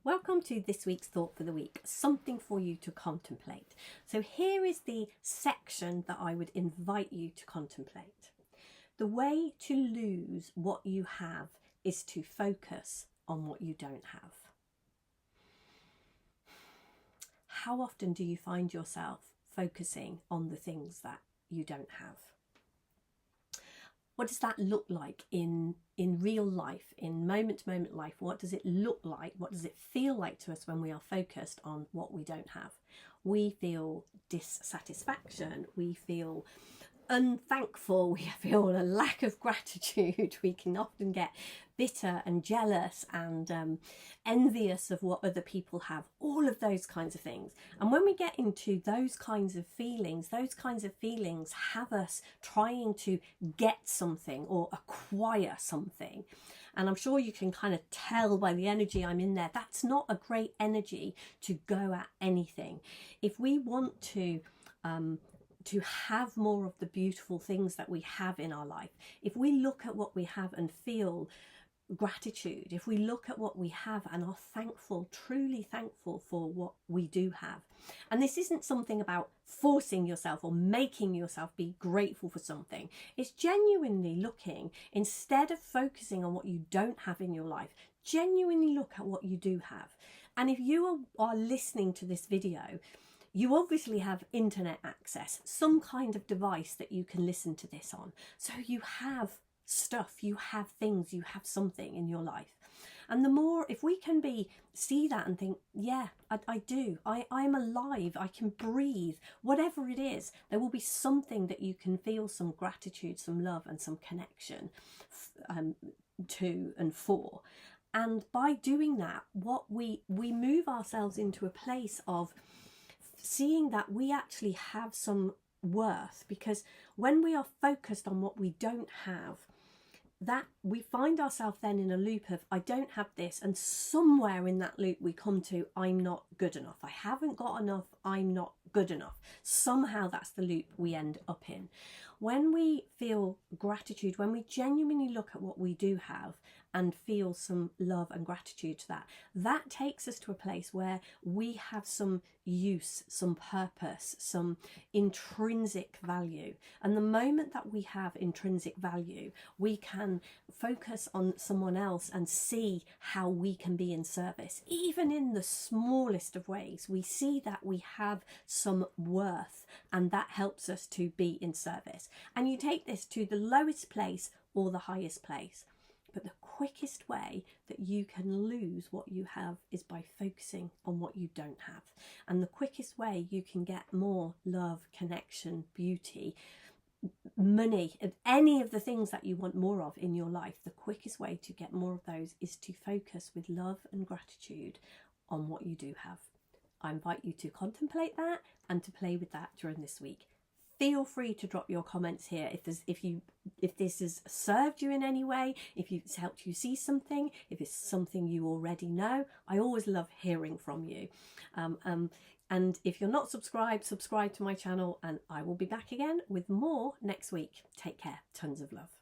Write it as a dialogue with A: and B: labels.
A: Welcome to this week's Thought for the Week, something for you to contemplate. So here is the section that I would invite you to contemplate. The way to lose what you have is to focus on what you don't have. How often do you find yourself focusing on the things that you don't have? What does that look like in real life, in moment-to-moment life? What does it look like? What does it feel like to us when we are focused on what we don't have? We feel dissatisfaction. We feel unthankful. We feel a lack of gratitude. We can often get bitter and jealous and envious of what other people have, all of those kinds of things. And when we get into those kinds of feelings have us trying to get something or acquire something. And I'm sure you can kind of tell by the energy I'm in there, that's not a great energy to go at anything. If we want to have more of the beautiful things that we have in our life, if we look at what we have and feel gratitude, if we look at what we have and are thankful, truly thankful for what we do have. And this isn't something about forcing yourself or making yourself be grateful for something. It's genuinely looking, instead of focusing on what you don't have in your life, genuinely look at what you do have. And if you are listening to this video, you obviously have internet access, some kind of device that you can listen to this on. So you have stuff, you have things, you have something in your life. And the more, if we can see that and think, yeah, I do, I'm alive, I can breathe, whatever it is, there will be something that you can feel some gratitude, some love and some connection to and for. And by doing that, what we move ourselves into a place of seeing that we actually have some worth, because when we are focused on what we don't have, that we find ourselves then in a loop of I don't have this, and somewhere in that loop we come to I'm not good enough, I haven't got enough, I'm not good enough. Somehow that's the loop we end up in. When we feel gratitude, when we genuinely look at what we do have and feel some love and gratitude to that, that takes us to a place where we have some use, some purpose, some intrinsic value. And the moment that we have intrinsic value, we can focus on someone else and see how we can be in service. Even in the smallest of ways, we see that we have some worth, and that helps us to be in service. And you take this to the lowest place or the highest place. But the quickest way that you can lose what you have is by focusing on what you don't have. And the quickest way you can get more love, connection, beauty, money, any of the things that you want more of in your life, the quickest way to get more of those is to focus with love and gratitude on what you do have. I invite you to contemplate that and to play with that during this week. Feel free to drop your comments here if this has served you in any way, if it's helped you see something, if it's something you already know. I always love hearing from you. And if you're not subscribed, subscribe to my channel, and I will be back again with more next week. Take care. Tons of love.